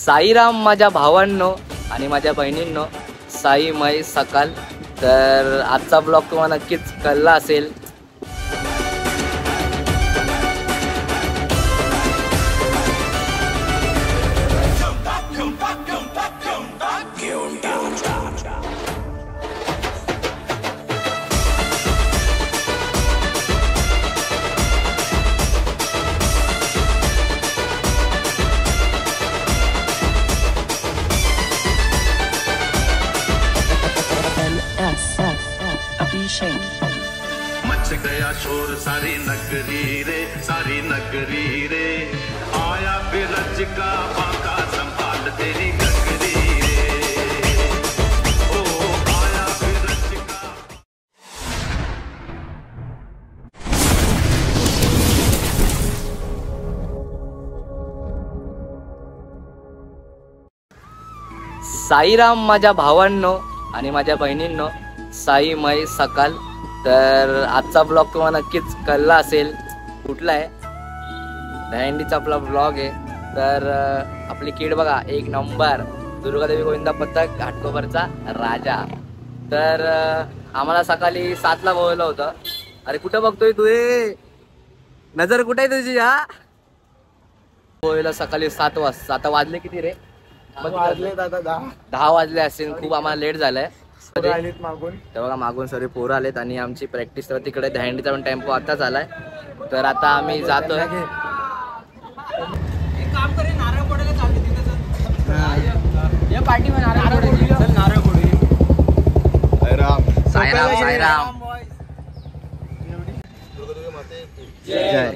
साईराम माझ्या भावांनो आणि माझ्या बहिणींनो, साई मै सकाळ. तर आजचा ब्लॉग तुम्हाला नक्कीच कळला असेल. मच गया शोर सारी नगरी रे आया बिरज का बाका संभाल तेरी गगरी रे ओ आया बिरज का. साईराम माझ्या भावांनो आणि माझ्या बहिणींनो, साई मै सकाळ. तर आजचा ब्लॉग तुम्हाला नक्कीच कळला असेल. कुठला आहे? दहीहंडीचा आपला ब्लॉग आहे. तर आपली किड बघा, एक नंबर. दुर्गादेवी गोविंदा पथक घाटकोपरचा राजा. तर आम्हाला सकाळी 7ला बोलवलं होतं. अरे कुठं बघतोय तू? नजर कुठे आहे तुझी? हा बोलवलं सकाळी 7 वाजता. आता वाजले किती रे? वाजले दादा 10 वाजले असेल. खूप आम्हाला लेट झालंय. मागून तर बघा मागून सर्व पोरं आलेत आणि आमची प्रॅक्टिस तर तिकडे दहीहंडीचा पण टेम्पो आताच आलाय. तर आता आम्ही जातोय. साईराम साईराम जय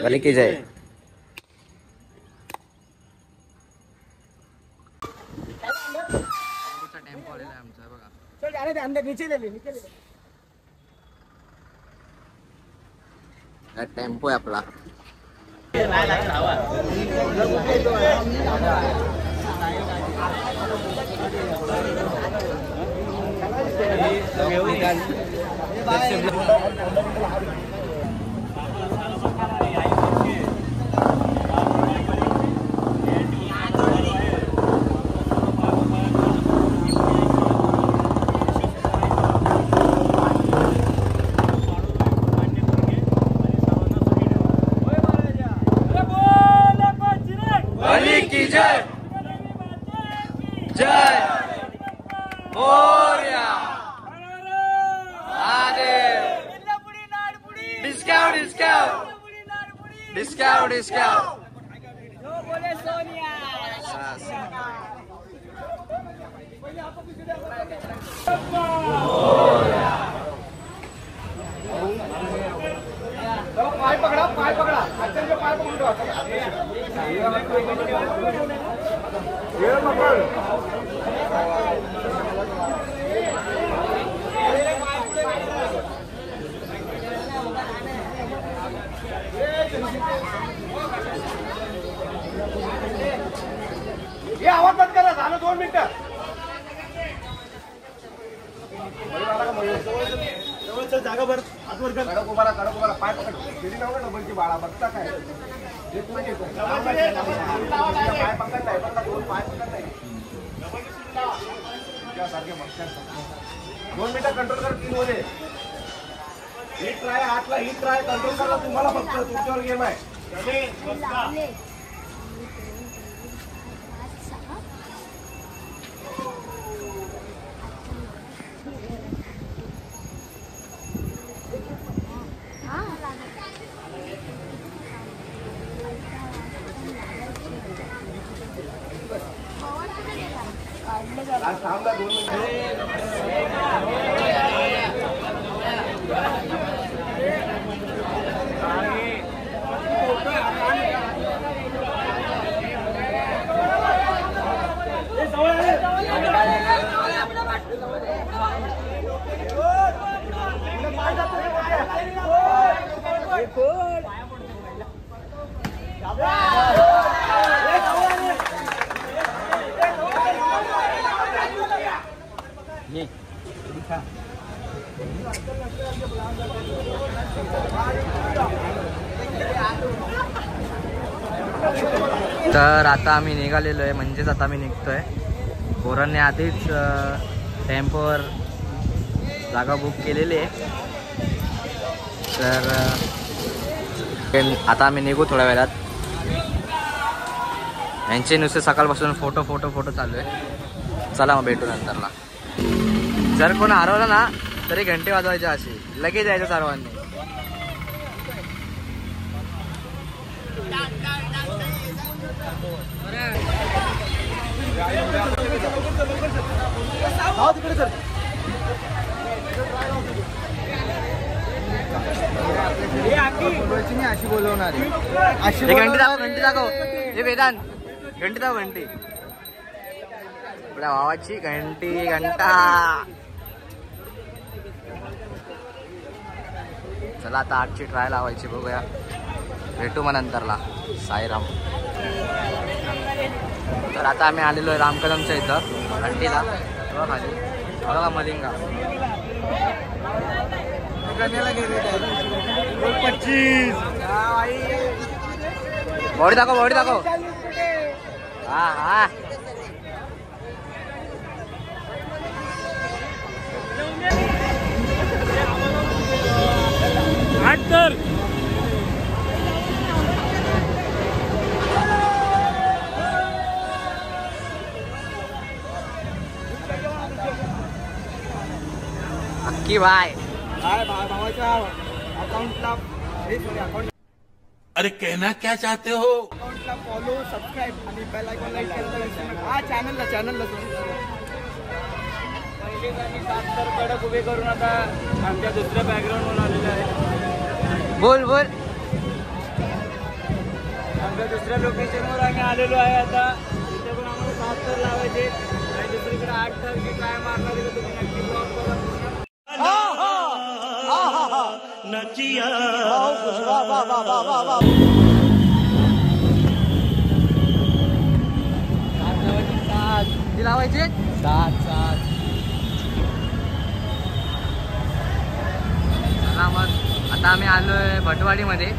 भले की जय. टेम्पो आलेला आहे आमचा बघा. टेम्पो आहे आपला. जय जय मोरया डिस्काउंट डिस्काउंट डिस्काउंट डिस्काउंट. पाय पकडा पाय पकडून हे आवाज बंद करा. झालं 2 मिनिटं. जागा भर आतवर कडक उभारा पाय पकड. गेली ना डबलची बाळा बघता काय पाय पकडताय बघा. 2 पाय पकडताय सारखे बघतात. 2 मिनिटं कंट्रोल कर. 3 मध्ये हिट ट्राय. 8ला हिट ट्राय कंट्रोल करा. तुम्हाला फक्त तुमच्यावर गेम आहे. थांबला 2 तर आता आम्ही निघालेलो आहे, म्हणजेच आता आम्ही निघतोय. पोरांनी आधीच टेम्पोवर जागा बुक केलेली आहे. तर आता आम्ही निघू थोड्या वेळात. यांचे नुसते सकाळपासून फोटो चालू आहे. चला मग भेटू नंतरला. जर कोण हरवलं ना तरी घंटे वाजवायचे असे, लगेच यायचं सर्वांनी. अशी बोलवणार घंटी दाखव हे वेदांत. घंटी दाखव, घंटी आपल्या भावाची घंटा. चला आता 8ची ट्राय लावायची, बघूया. भेटू मग नंतरला. साईराम. तर आता आम्ही आलेलो आहे रामकदमच्या इथं घंटीला. बघा खाली, बघा मलिंगा. 25 बॉडी दाखव. हा कर. अक्की बाय. भावाच्या अकाउंटला अरे कहना क्या चाहते हो? अकाउंटला फॉलो, सबस्क्राईब आणि बेल आयकॉन लाईक करायला. हा चॅनलला पहिलेच आम्ही 7 तर कडक उभे करून आता आमच्या दुसऱ्या बॅकग्राऊंडवर आलेलो आहे. बोल. आमच्या दुसऱ्या लोकेशनवर आम्ही आलेलो आहे. आता तिथे पण आम्हाला 7 तर लावायचे आणि दुसरीकडे 8 तर मी काय मारणार आहे तुम्ही नक्की ब्लॉग बघा. लावायचे 7. मग आता आम्ही आलोय भटवाडीमध्ये.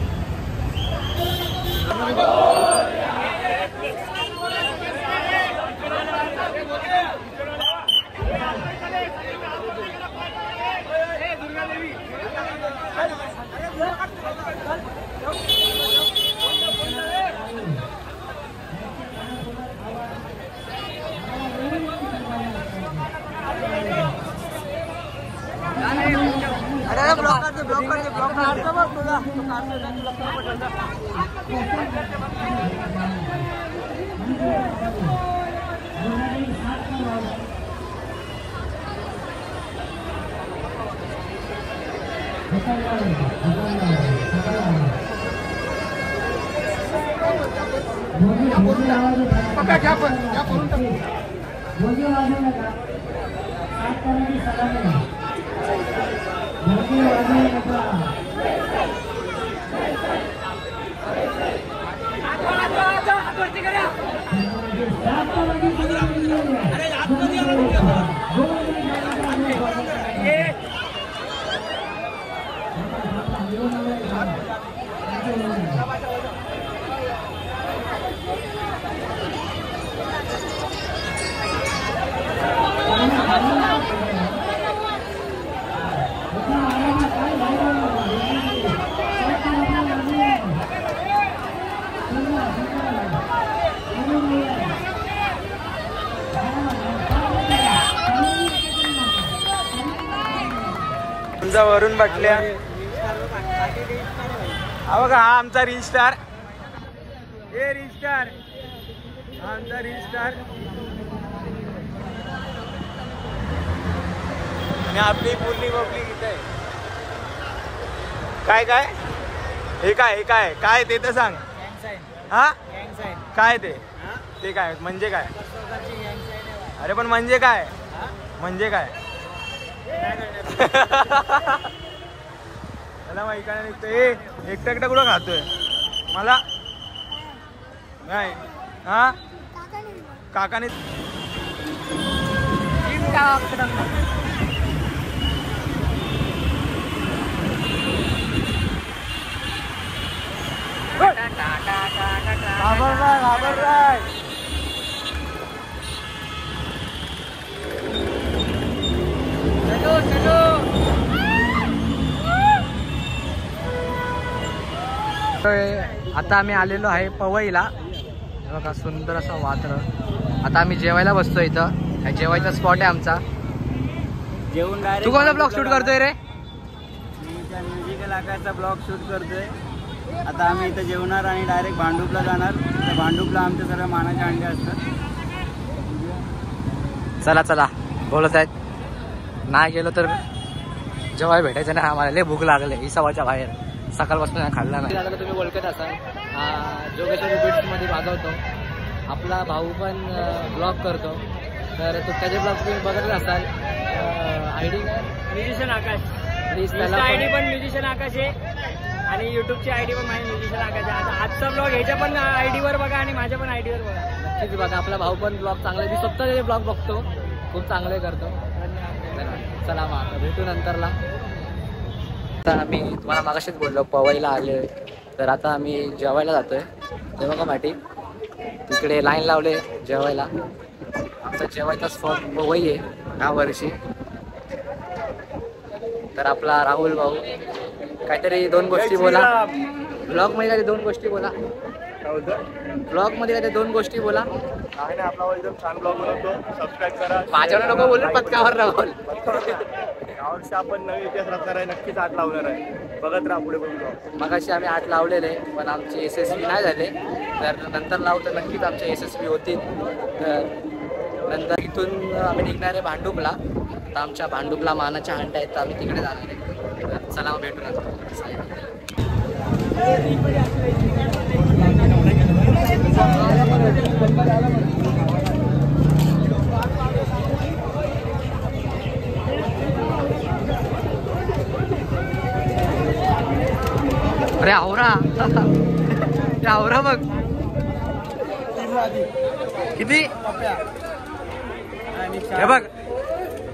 वरून बटल्या. हा बघा, हा आमचा रील स्टार. हे रील स्टार, हा आमचा रील स्टार. आणि आपली पूर्णी पब्लिक इथे आहे. काय काय ते तर सांग. हा काय ते काय म्हणजे काय? अरे पण म्हणजे काय? मला माहिती काय निघतोय. एकटा कुठं खातोय मला काय? हा काकाने आता आम्ही आलेलो आहे पवईला. बघा सुंदर असं वातावरण. आता आम्ही जेवायला बसतो इथं. जेवायचा स्पॉट आहे आमचा. जेवून तू कोणता ब्लॉग शूट करतोय रे? म्युझिकल आकाशचा ब्लॉग शूट करतोय. आता आम्ही इथं जेवणार आणि डायरेक्ट भांडूपला जाणार. तर भांडूपला आमचे सर्व मानाचे अंडे असतात. चला चला बोलत आहेत. नाही गेलो तर जेव्हा भेटायचं नाही आम्हाला. लय भूक लागले हिसाबाच्या बाहेर. सकाळपासून खाल्ला नाही. आता तुम्ही ओळखत असाल जोगेश्वरी बीट्समध्ये वाजवतो. आपला भाऊ पण ब्लॉग करतो. तर तो त्याचे ब्लॉग तुम्ही बघत असाल. ID musician Akash. प्लीज त्याला आयडी पण म्युझिशियन आकाश आहे आणि युट्यूबची आयडी पण माझी म्युझिशियन आकाश आहे. आता आजचा ब्लॉग ह्याच्या पण आयडीवर बघा आणि माझ्या पण आयडीवर बघा. नक्कीच बघा. आपला भाऊ पण ब्लॉग चांगले. मी स्वतः त्याचे ब्लॉग बघतो. खूप चांगले करतो. चला मग आता भेटू नंतरला. तर आम्ही तुम्हाला मागाशीच बोललो पवईला आले. तर आता आम्ही जेवायला जातोय. ते बघा पाठी तिकडे लाईन लावले जेवायला. आमचा जेवायचा स्पॉट पवई आहे ह्या वर्षी. तर आपला राहुल भाऊ काहीतरी 2 गोष्टी बोला. ब्लॉग मध्ये काहीतरी 2 गोष्टी बोला. ब्लॉग मध्ये काहीतरी 2 गोष्टी बोला. आहे ना आपला एकदम छान ब्लॉग बनवतो. सबस्क्राईब करा. माझ्यावर नको बोलू. पत्कावर राहुल. यावर्षी आपण नवीन इतिहास रचणार आहे. नक्कीच 8 लावणार आहे. बघत राहा पुढे पण. मगाशी आम्ही 8 लावलेले पण आमचे यशस्वी नाही झाले. तर नंतर लावतो नक्कीच आमचे यशस्वी होतील. तर नंतर इथून आम्ही निघणार आहे भांडूपला. तर आमच्या भांडूपला मानाच्या अंड्या आहेत. तर आम्ही तिकडे जाणार आहे. तर चला भेटू नंतर. अरे आवरा. आवरा बघ किती. हे बघ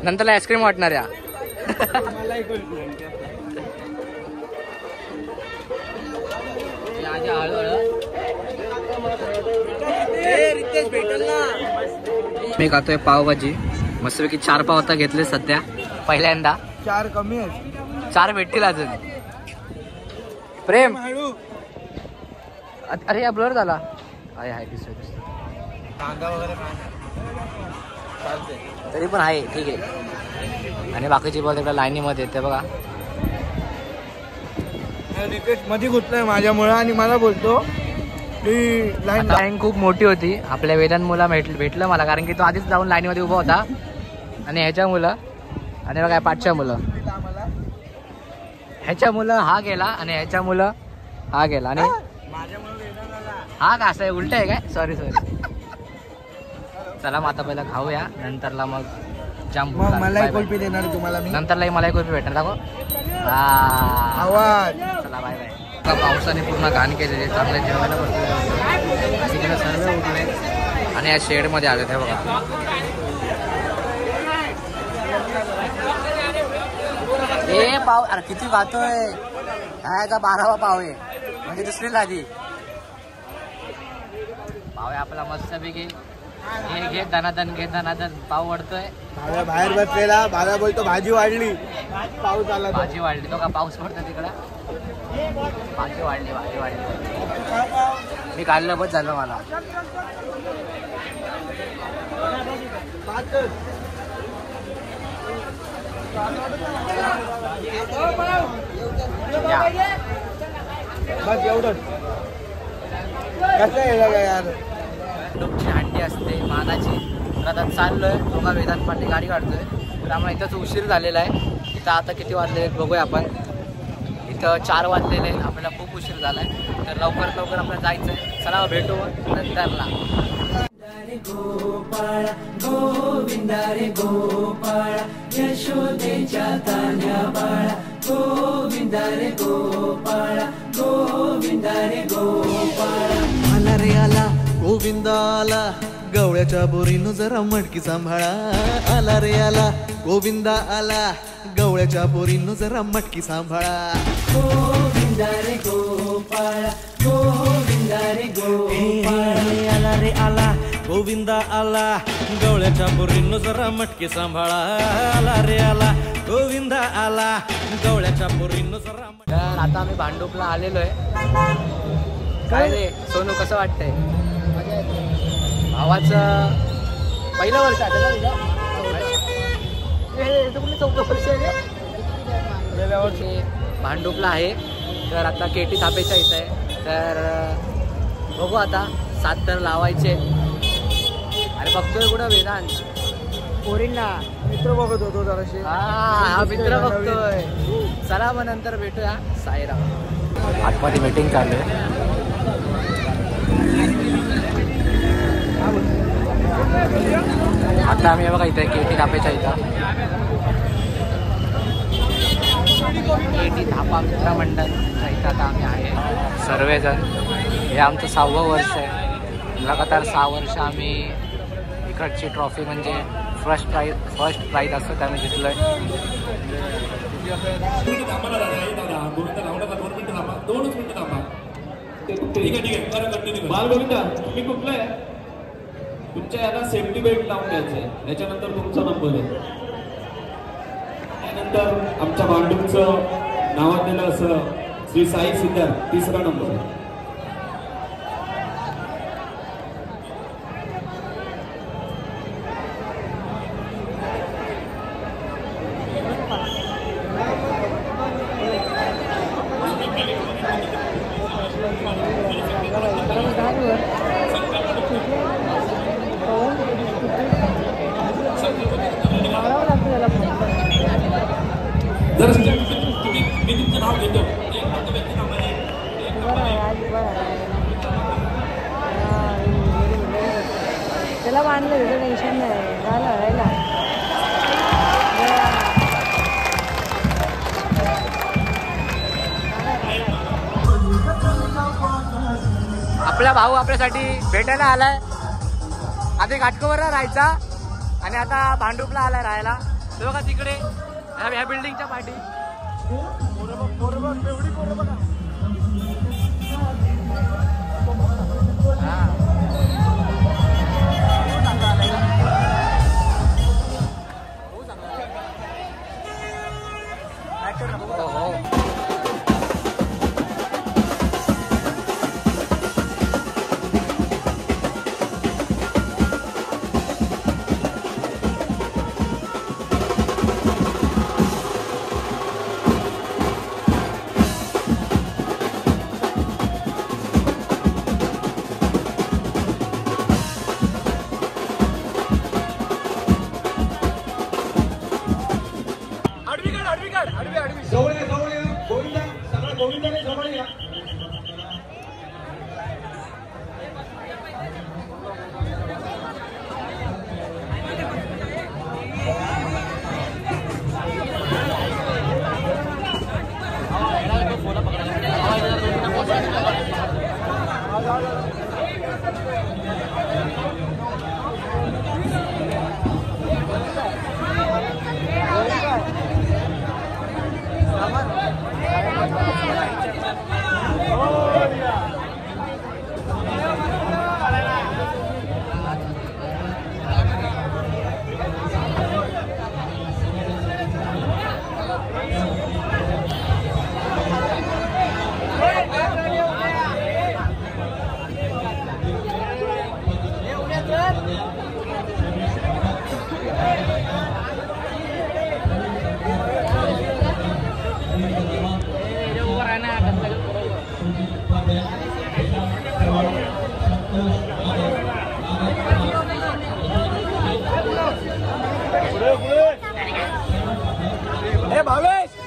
नंतरला आईस्क्रीम वाटणार या. मी खातोय पावभाजी. मस्तपैकी 4 पाव आता घेतले सध्या पहिल्यांदा. 4 कमी आहेत. 4 भेटतील अजून. प्रेम अरे या ब्लर झाला. आहे दिसतोय कांदा वगैरे चालते. तरी पण आहे ठीक आहे. आणि बाकीची बघ तिकडे लाईनीमध्ये येते बघा. रितेश मध्ये घुसलाय माझ्यामुळे आणि मला बोलतो की लाईन खूप मोठी होती. आपल्या वेदांत मुला भेटलं मला. कारण की तो आधीच जाऊन लाईनमध्ये उभा होता. आणि ह्याच्या मुलं आणि बघा 5च्या मुलं. ह्याच्या मुलं हा गेला आणि ह्याच्या मुलं हा गेला. आणि हा का असं आहे उलट आहे काय. सॉरी. चला मग आता पहिला खाऊया. नंतरला मग जाम मलाई कुल्फी देणार तुम्हाला मी. नंतरला मलाई कुल्फी भेटणार. दाखव. आवाज. चला बाय बाय. पावसाने पूर्ण घाण केलेले. चांगले जेवायला बसले. सर्व उठले आणि या शेडमध्ये आले ते बघा. ए पाव अरे किती खातोय. ह्याचा 12वा पाव आहे म्हणजे दुसरी लादी. पाव आहे आपला मस्तपैकी. घे दनादन घे दनादन. पाव वाढतोय. बाहेर बसलेला बाबा बोलतो भाजी वाढली. पाऊस आला. भाजी वाढली. तो का पाऊस पडतो तिकडं. भाजी वाढली. मी काढलं बस झालं मला. बस एवढंच. कसं आहे यार. तुमची अंडी असते मानाची. तर आता चाललोय. दोघा वेदांत पांडे गाडी काढतोय. तर आम्हाला इथंच उशीर झालेला आहे. इथं आता किती वाजले बघूया आपण. इथं 4 वाजलेले आहेत. आपल्याला खूप उशीर झालाय. तर लवकर आपल्याला जायचंय. चला भेटू नंतरला. गोपाळा गोविंदा रे गोपाळा यशोदेच्या तान्या बाळा. गोविंदा रे गोपाळा गोविंदा रे गोपाळा. आला रे आला गोविंदा आला. गवळ्याच्या बोरीनं जरा मटकी सांभाळा. आला रे आला गोविंदा आला. गवळ्याच्या बोरीनं जरा मटकी सांभाळा. गोविंदा रे गोपाळा गोविंदा रे गोपाळा. गोविंदा आला गवळ्याच्या पोरींनो जरा मटकी सांभाळा आला रे आला गोविंदा आला गवळ्याच्या पोरींनो जरा. तर आता आम्ही भांडुपला आलेलो आहे. काय रे सोनू कसं वाटतंय? भावाचं पहिलं वर्ष आहे ना चौथं वर्ष आहे. गेल्या वर्षी भांडुपला आहे. तर आता केटी थापेच्या इथं आहे. तर बघू आता 7 तर लावायचे. अरे बघतोय कुठं वेदांत पोरींना मित्र बघत होतो जराशी. हा मित्र बघतोय. चला मग नंतर भेटूया. साईराम. आतमध्ये मीटिंग चालू आहे. आता आम्ही बघा इथे केटी थापेच्या इथं केटी थापा मित्रमंडळच्या इथं आता आम्ही आहे सर्वजण. हे आमचं 6वं वर्ष आहे. लगातार 6 वर्ष आम्ही इकडची ट्रॉफी म्हणजे फर्स्ट प्राईज असतं ते आम्ही जिंकलोय. बालगोविंदा तुम्ही कुठलं आहे? तुमच्या याला सेफ्टी बेल्ट लावून द्यायचंय. त्याच्यानंतर तुमचा नंबर आहे. त्यानंतर आमच्या भांडूपचं नावाजलेलं असं श्री साई सिद्धार्थ 3रा नंबर आहे. मी तुमचं नाव घेतो. त्याला बांधलं टेन्शन नाही झालं राहिला. आपला भाऊ आपल्यासाठी भेटायला आलाय. आधी घाटकोपरला राहायचा आणि आता भांडुपला आलाय राहायला. ते बघा तिकडे ह्या बिल्डिंगच्या पाठी.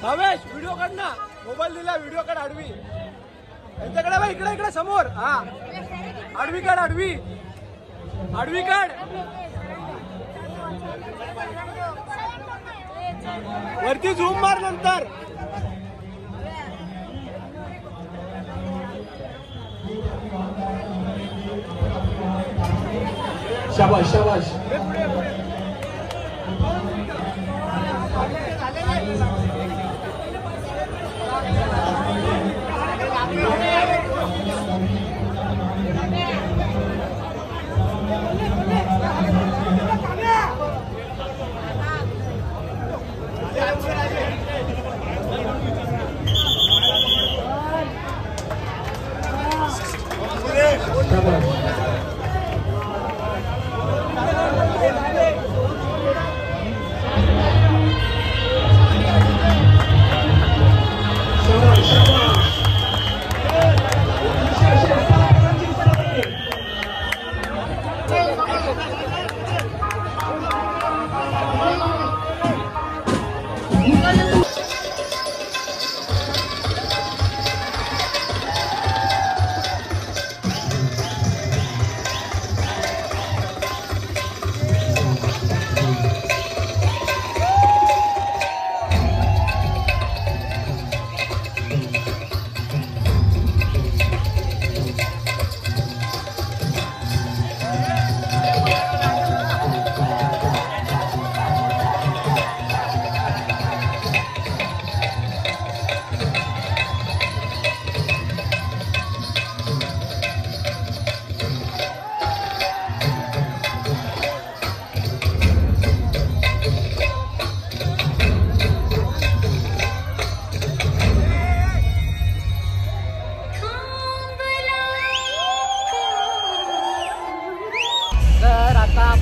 भावेश व्हिडिओ काढ ना. मोबाईल दिला व्हिडिओ काढ. आडवी यांच्याकडे बघ. इकडे इकडे समोर. हा आडवी काढ. आडवी आडवी काढ. वरती झूम मार नंतर. शाबाश शाबाश.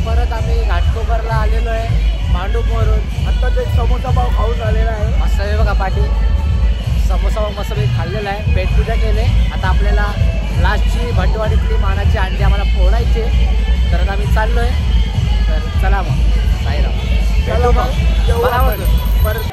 परत आम्ही घाटकोपरला आलेलो आहे मांडूपवरून. आत्ताच एक समोसा पाव खाऊन आलेला आहे. मस्त आहे बघा पाठी. समोसा पाव मस्त खाल्लेला आहे. पेटपूजा केले. आता आपल्याला लास्टची भटवाडीतली मानाची अंडी आम्हाला फोडायचे. तर आम्ही चाललोय. तर चला मग साईराम. भेटू मग परत.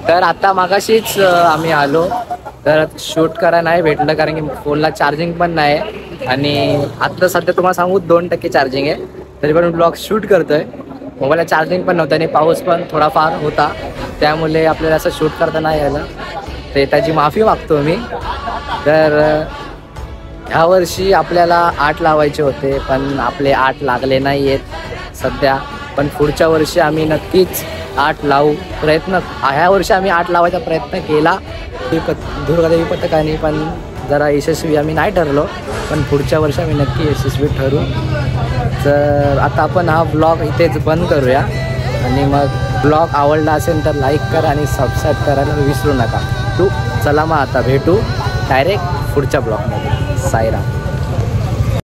तर आता मागाशीच आम्ही आलो, तर शूट करायला नाही भेटलं कारण की फोनला चार्जिंग पण नाही आणि आत्ता सध्या तुम्हाला सांगू 2% चार्जिंग आहे, तरी पण ब्लॉग शूट करतोय. मोबाईलला चार्जिंग पण नव्हतं आणि पाऊस पण थोडाफार होता, त्यामुळे आपल्याला असं शूट करता नाही आलं, ते त्याची माफी मागतो मी. तर ह्या वर्षी आपल्याला 8 लावायचे होते पण आपले 8 लागले नाही आहेत सध्या, पण पुढच्या वर्षी आम्ही नक्कीच 8 लावू प्रयत्न. ह्या वर्षी आम्ही 8 लावायचा प्रयत्न केला दुर्गादेवी पथकाने, पण जरा यशस्वी आम्ही नाही ठरलो, पण पुढच्या वर्षी आम्ही नक्की यशस्वी ठरू. तर आता आपण हा ब्लॉग इथेच बंद करूया आणि मग ब्लॉग आवडला असेल तर लाईक करा आणि सबस्क्राईब करायला विसरू नका. चला मग आता भेटू डायरेक्ट पुढच्या ब्लॉगमध्ये. साईराम.